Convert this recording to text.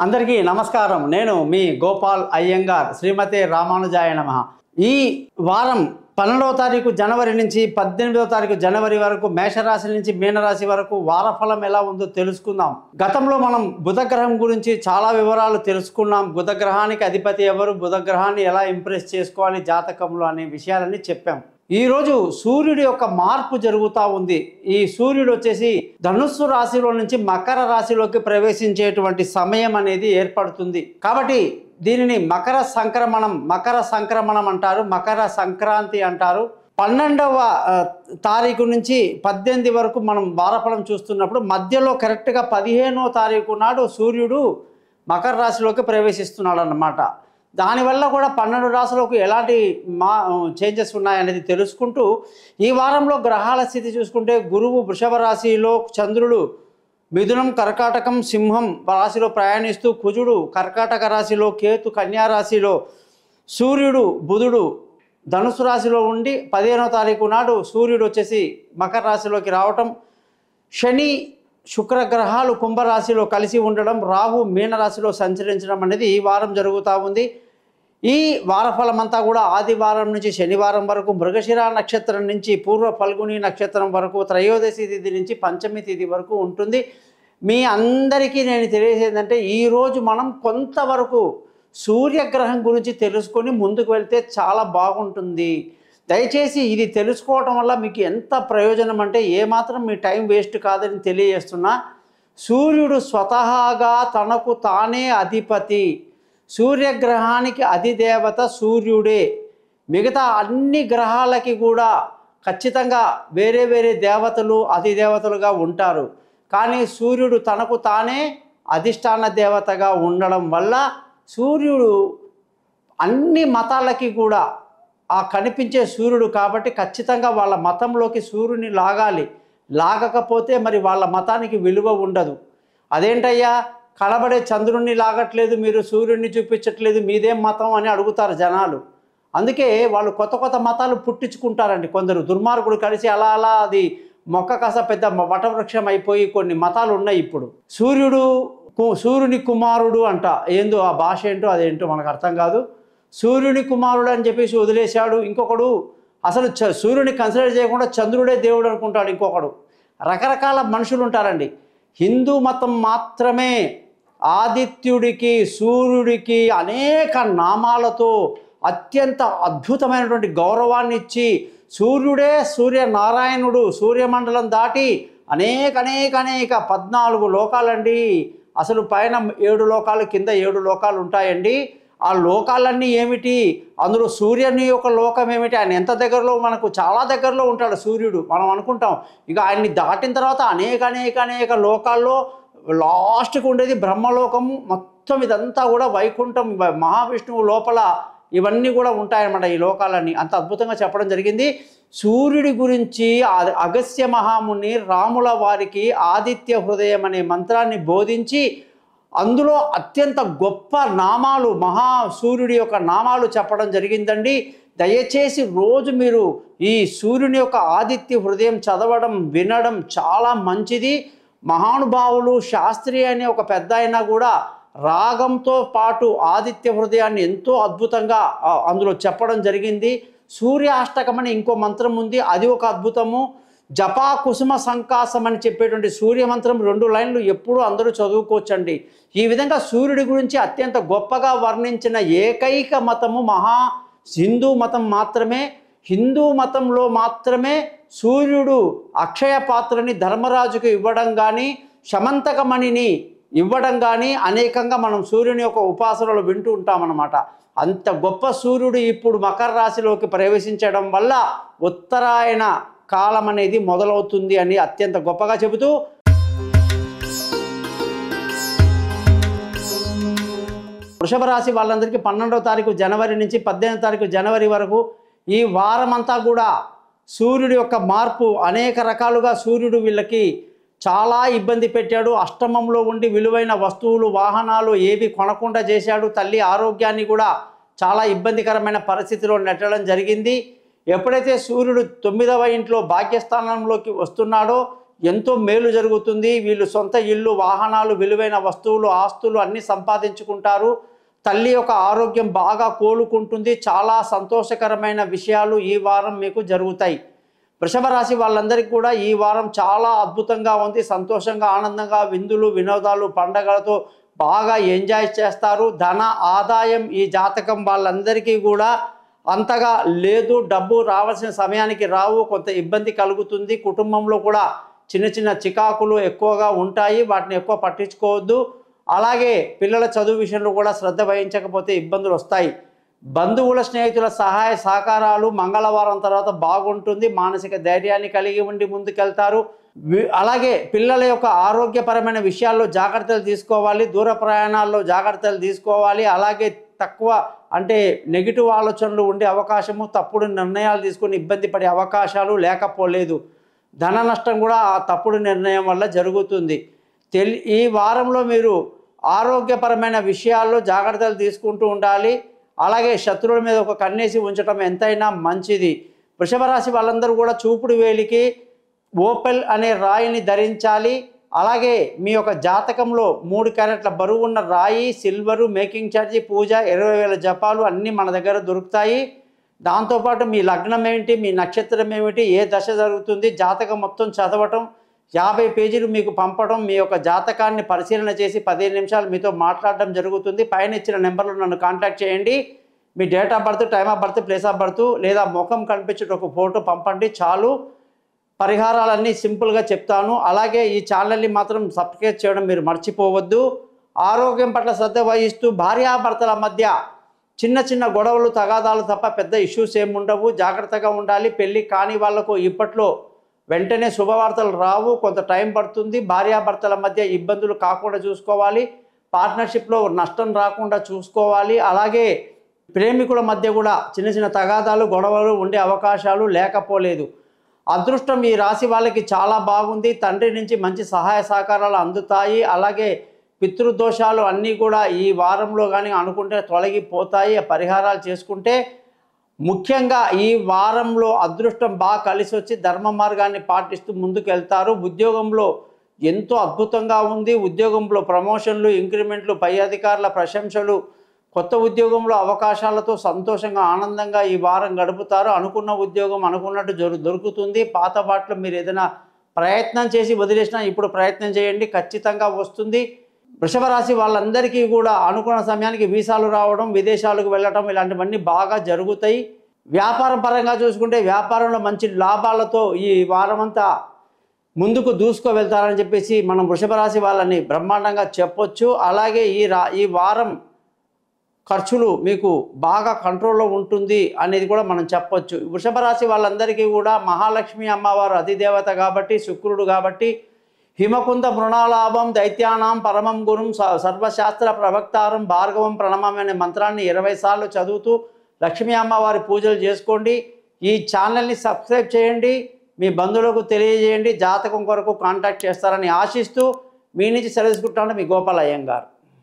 అందరికీ నమస్కారం. నేను మీ గోపాల్ అయ్యంగార్. శ్రీమతే రామానుజాయ నమః. ఈ వారం 12వ తారీఖు జనవరి నుంచి 18వ తారీఖు జనవరి వరకు మేషరాశి నుంచి మీనరాశి వరకు వారఫలం ఎలా ఉందో తెలుసుకుందాం. గతంలో మనం బుధగ్రహం గురించి చాలా వివరాలు తెలుసుకున్నాం. బుధగ్రహానికి అధిపతి ఎవరు, బుధగ్రహాన్ని ఎలా ఇంప్రెస్ చేసుకోవాలి జాతకంలో అనే విషయాలన్నీ చెప్పాం. ఈరోజు సూర్యుడి యొక్క మార్పు జరుగుతూ ఉంది. ఈ సూర్యుడు వచ్చేసి ధనుస్సు రాశిలో నుంచి మకర రాశిలోకి ప్రవేశించేటువంటి సమయం అనేది ఏర్పడుతుంది. కాబట్టి దీనిని మకర సంక్రమణం అంటారు, మకర సంక్రాంతి అంటారు. 12వ తారీఖు నుంచి 18 వరకు మనం వారఫలం చూస్తున్నప్పుడు మధ్యలో కరెక్ట్గా 15వ తారీఖు నాడు సూర్యుడు మకర రాశిలోకి ప్రవేశిస్తున్నాడు అన్నమాట. దానివల్ల కూడా 12 రాశులకు ఎలాంటి చేంజెస్ ఉన్నాయనేది తెలుసుకుంటూ ఈ వారంలో గ్రహాల స్థితి చూసుకుంటే గురువు వృషభ రాశిలో, చంద్రుడు మిథునం, కర్కాటకం, సింహం రాశిలో ప్రయాణిస్తూ, కుజుడు కర్కాటక రాశిలో, కేతు కన్యా రాశిలో, సూర్యుడు బుధుడు ధనుసు రాశిలో ఉండి 15వ తారీఖు నాడు సూర్యుడు వచ్చేసి మకర రాశిలోకి రావటం, శని శుక్రగ్రహాలు కుంభరాశిలో కలిసి ఉండడం, రాహు మీనరాశిలో సంచరించడం అనేది ఈ వారం జరుగుతూ ఉంది. ఈ వారఫలం అంతా కూడా ఆదివారం నుంచి శనివారం వరకు, మృగశిర నక్షత్రం నుంచి పూర్వ ఫల్గుని నక్షత్రం వరకు, త్రయోదశి తిథి నుంచి పంచమి తిథి వరకు ఉంటుంది. మీ అందరికీ నేను తెలియజేసేదంటే ఈరోజు మనం కొంతవరకు సూర్యగ్రహం గురించి తెలుసుకొని ముందుకు వెళ్తే చాలా బాగుంటుంది. దయచేసి ఇది తెలుసుకోవటం వల్ల మీకు ఎంత ప్రయోజనం అంటే ఏమాత్రం మీ టైం వేస్ట్ కాదని తెలియజేస్తున్నా. సూర్యుడు స్వతహాగా తనకు తానే అధిపతి. సూర్యగ్రహానికి అధిదేవత సూర్యుడే. మిగతా అన్ని గ్రహాలకి కూడా ఖచ్చితంగా వేరే వేరే దేవతలు అధిదేవతలుగా ఉంటారు. కానీ సూర్యుడు తనకు తానే అధిష్టాన దేవతగా ఉండడం వల్ల సూర్యుడు అన్ని మతాలకి కూడా ఆ కనిపించే సూర్యుడు కాబట్టి ఖచ్చితంగా వాళ్ళ మతంలోకి సూర్యుని లాగకపోతే మరి వాళ్ళ మతానికి విలువ ఉండదు. అదేంటయ్యా కనబడే చంద్రుణ్ణి లాగట్లేదు, మీరు సూర్యుడిని చూపించట్లేదు, మీదేం మతం అని అడుగుతారు జనాలు. అందుకే వాళ్ళు కొత్త కొత్త మతాలు పుట్టించుకుంటారండి. కొందరు దుర్మార్గుడు కలిసి అలా అది మొక్క కాస పెద్ద వటవృక్షం అయిపోయి కొన్ని మతాలు ఉన్నాయి ఇప్పుడు. సూర్యుని కుమారుడు అంట, ఏందో ఆ భాష ఏంటో అదేంటో మనకు అర్థం కాదు. సూర్యుని కుమారుడు అని చెప్పేసి వదిలేశాడు. ఇంకొకడు అసలు సూర్యుని కన్సిడర్ చేయకుండా చంద్రుడే దేవుడు అనుకుంటాడు. ఇంకొకడు రకరకాల మనుషులు ఉంటారండి. హిందూ మతం మాత్రమే ఆదిత్యుడికి సూర్యుడికి అనేక నామాలతో అత్యంత అద్భుతమైనటువంటి గౌరవాన్ని ఇచ్చి సూర్యనారాయణుడు సూర్యమండలం దాటి అనేక 14 లోకాలండి. అసలు పైన 7 లోకాలు, కింద 7 లోకాలు ఉంటాయండి. ఆ లోకాలన్నీ ఏమిటి, అందులో సూర్యుని యొక్క లోకం ఏమిటి, ఆయన ఎంత దగ్గరలో, మనకు చాలా దగ్గరలో ఉంటాడు సూర్యుడు. మనం అనుకుంటాం ఇక ఆయన్ని దాటిన తర్వాత అనేక లోకాల్లో లాస్ట్కి ఉండేది బ్రహ్మలోకము. మొత్తం ఇదంతా కూడా వైకుంఠం, మహావిష్ణువు లోపల ఇవన్నీ కూడా ఉంటాయన్నమాట. ఈ లోకాలన్నీ అంత అద్భుతంగా చెప్పడం జరిగింది. సూర్యుడి గురించి అగస్త్య మహాముని రాముల వారికి ఆదిత్య హృదయం అనే మంత్రాన్ని బోధించి అందులో అత్యంత గొప్ప నామాలు, సూర్యుడి యొక్క నామాలు చెప్పడం జరిగిందండి. దయచేసి రోజు మీరు ఈ సూర్యుని యొక్క ఆదిత్య హృదయం చదవడం, వినడం చాలా మంచిది. మహానుభావులు శాస్త్రి అనే ఒక పెద్ద అయినా కూడా రాగంతో పాటు ఆదిత్య హృదయాన్ని ఎంతో అద్భుతంగా అందులో చెప్పడం జరిగింది. సూర్యాష్టకం అని ఇంకో మంత్రం ఉంది, అది ఒక అద్భుతము. జపా కుసుమ సంకాసం అని చెప్పేటువంటి సూర్యమంత్రం 2 లైన్లు ఎప్పుడూ అందరూ చదువుకోవచ్చండి. ఈ విధంగా సూర్యుడి గురించి అత్యంత గొప్పగా వర్ణించిన ఏకైక మతము హిందూ మతం మాత్రమే. హిందూ మతంలో మాత్రమే సూర్యుడు అక్షయ పాత్రని ధర్మరాజుకు ఇవ్వడం కానీ, శమంతకమణిని ఇవ్వడం కానీ అనేకంగా మనం సూర్యుని యొక్క ఉపాసనలు వింటూ ఉంటామన్నమాట. అంత గొప్ప సూర్యుడు ఇప్పుడు మకర రాశిలోకి ప్రవేశించడం వల్ల ఉత్తరాయణ కాలం అనేది మొదలవుతుంది అని అత్యంత గొప్పగా చెబుతూ వృషభ రాశి వాళ్ళందరికీ 12వ తారీఖు జనవరి నుంచి 18వ తారీఖు జనవరి వరకు ఈ వారం అంతా కూడా సూర్యుడి యొక్క మార్పు అనేక రకాలుగా సూర్యుడు వీళ్ళకి చాలా ఇబ్బంది పెట్టాడు. అష్టమంలో ఉండి విలువైన వస్తువులు, వాహనాలు ఏవి కొనకుండా చేశాడు. తల్లి ఆరోగ్యాన్ని కూడా చాలా ఇబ్బందికరమైన పరిస్థితిలో నెట్టడం జరిగింది. ఎప్పుడైతే సూర్యుడు 9వ ఇంట్లో భాగ్యస్థానంలోకి వస్తున్నాడో ఎంతో మేలు జరుగుతుంది. వీళ్ళు సొంత ఇల్లు, వాహనాలు, విలువైన వస్తువులు, ఆస్తులు అన్నీ సంపాదించుకుంటారు. తల్లి యొక్క ఆరోగ్యం బాగా కోలుకుంటుంది. చాలా సంతోషకరమైన విషయాలు ఈ వారం మీకు జరుగుతాయి. వృషభ రాశి వాళ్ళందరికీ కూడా ఈ వారం చాలా అద్భుతంగా ఉంది. సంతోషంగా, ఆనందంగా విందులు, వినోదాలు, పండగలతో బాగా ఎంజాయ్ చేస్తారు. ధన ఆదాయం ఈ జాతకం వాళ్ళందరికీ కూడా అంతగా లేదు. డబ్బు రావాల్సిన సమయానికి రావు. కొంత ఇబ్బంది కలుగుతుంది. కుటుంబంలో కూడా చిన్న చిన్న చికాకులు ఎక్కువగా ఉంటాయి. వాటిని ఎక్కువ పట్టించుకోవద్దు. అలాగే పిల్లల చదువు విషయంలో కూడా శ్రద్ధ వహించకపోతే ఇబ్బందులు వస్తాయి. బంధువుల, స్నేహితుల సహాయ సహకారాలు మంగళవారం తర్వాత బాగుంటుంది. మానసిక ధైర్యాన్ని కలిగి ఉండి ముందుకెళ్తారు. అలాగే పిల్లల యొక్క ఆరోగ్యపరమైన విషయాల్లో జాగ్రత్తలు తీసుకోవాలి. దూర ప్రయాణాల్లో జాగ్రత్తలు తీసుకోవాలి. అలాగే తక్కువ అంటే నెగిటివ్ ఆలోచనలు ఉండే అవకాశము, తప్పుడు నిర్ణయాలు తీసుకుని ఇబ్బంది పడే అవకాశాలు లేకపోలేదు. ధన నష్టం కూడా ఆ తప్పుడు నిర్ణయం వల్ల జరుగుతుంది. ఈ వారంలో మీరు ఆరోగ్యపరమైన విషయాల్లో జాగ్రత్తలు తీసుకుంటూ ఉండాలి. అలాగే శత్రువుల మీద ఒక కన్నేసి ఉంచడం ఎంతైనా మంచిది. వృషభ రాశి వాళ్ళందరూ కూడా చూపుడు వేలికి ఓపెల్ అనే రాయిని ధరించాలి. అలాగే మీ యొక్క జాతకంలో 3 క్యారెట్ల బరువు ఉన్న రాయి, సిల్వరు, మేకింగ్ ఛార్జీ, పూజ, 20,000 జపాలు అన్నీ మన దగ్గర దొరుకుతాయి. దాంతోపాటు మీ లగ్నం ఏమిటి, మీ నక్షత్రం ఏమిటి, ఏ దశ జరుగుతుంది, జాతకం మొత్తం చదవటం, 50 పేజీలు మీకు పంపడం, మీ యొక్క జాతకాన్ని పరిశీలన చేసి 15 నిమిషాలు మీతో మాట్లాడడం జరుగుతుంది. పైన ఇచ్చిన నెంబర్లో నన్ను కాంటాక్ట్ చేయండి. మీ date of birth, time of birth, place of birth లేదా ముఖం కనిపించే ఒక ఫోటో పంపండి చాలు. పరిహారాలన్నీ సింపుల్గా చెప్తాను. అలాగే ఈ ఛానల్ని మాత్రం సబ్స్క్రైబ్ చేయడం మీరు మర్చిపోవద్దు. ఆరోగ్యం పట్ల శ్రద్ధ వహిస్తూ భార్యాభర్తల మధ్య చిన్న చిన్న గొడవలు, తగాదాలు తప్ప పెద్ద ఇష్యూస్ ఏమి ఉండవు. జాగ్రత్తగా ఉండాలి. పెళ్ళి కాని వాళ్లకు ఇప్పట్లో వెంటనే శుభవార్తలు రావు. కొంత టైం పడుతుంది. భార్యాభర్తల మధ్య ఇబ్బందులు కాకుండా చూసుకోవాలి. పార్ట్నర్షిప్లో నష్టం రాకుండా చూసుకోవాలి. అలాగే ప్రేమికుల మధ్య కూడా చిన్న చిన్న తగాదాలు, గొడవలు ఉండే అవకాశాలు లేకపోలేదు. అదృష్టం ఈ రాశి వాళ్ళకి చాలా బాగుంది. తండ్రి నుంచి మంచి సహాయ సహకారాలు అందుతాయి. అలాగే పితృదోషాలు అన్నీ కూడా ఈ వారంలో కానీ అనుకుంటే తొలగిపోతాయి. పరిహారాలు చేసుకుంటే ముఖ్యంగా ఈ వారంలో అదృష్టం బాగా కలిసి వచ్చి ధర్మ మార్గాన్ని పాటిస్తూ ముందుకు వెళ్తారు. ఉద్యోగంలో ఎంతో అద్భుతంగా ఉంది. ఉద్యోగంలో ప్రమోషన్లు, ఇంక్రిమెంట్లు, పై అధికారుల ప్రశంసలు, కొత్త ఉద్యోగంలో అవకాశాలతో సంతోషంగా, ఆనందంగా ఈ వారం గడుపుతారు. అనుకున్న ఉద్యోగం అనుకున్నట్టు దొరుకుతుంది. పాత బాటలో మీరు ఏదైనా ప్రయత్నం చేసి వదిలేసినా ఇప్పుడు ప్రయత్నం చేయండి, ఖచ్చితంగా వస్తుంది. వృషభ రాశి వాళ్ళందరికీ కూడా అనుకున్న సమయానికి వీసాలు రావడం, విదేశాలకు వెళ్ళటం ఇలాంటివన్నీ బాగా జరుగుతాయి. వ్యాపారం పరంగా చూసుకుంటే వ్యాపారంలో మంచి లాభాలతో ఈ వారమంతా ముందుకు దూసుకు వెళ్తారని చెప్పేసి మనం వృషభ రాశి వాళ్ళని బ్రహ్మాండంగా చెప్పొచ్చు. అలాగే ఈ వారం ఖర్చులు మీకు బాగా కంట్రోల్లో ఉంటుంది అనేది కూడా మనం చెప్పొచ్చు. వృషభ రాశి వాళ్ళందరికీ కూడా మహాలక్ష్మి అమ్మవారు అధిదేవత కాబట్టి, శుక్రుడు కాబట్టి, హిమకుంద మృణాలాభం దైత్యానాం పరమం గురుం సర్వశాస్త్ర ప్రవక్తారం భార్గవం ప్రణమం అనే మంత్రాన్ని 20 సార్లు చదువుతూ లక్ష్మీ అమ్మవారి పూజలు చేసుకోండి. ఈ ఛానల్ని సబ్స్క్రైబ్ చేయండి. మీ బంధువులకు తెలియజేయండి. జాతకం కొరకు కాంటాక్ట్ చేస్తారని ఆశిస్తూ మీ నుంచి సెలవు తీసుకుంటాను. మీ గోపాల్ అయ్యంగార్.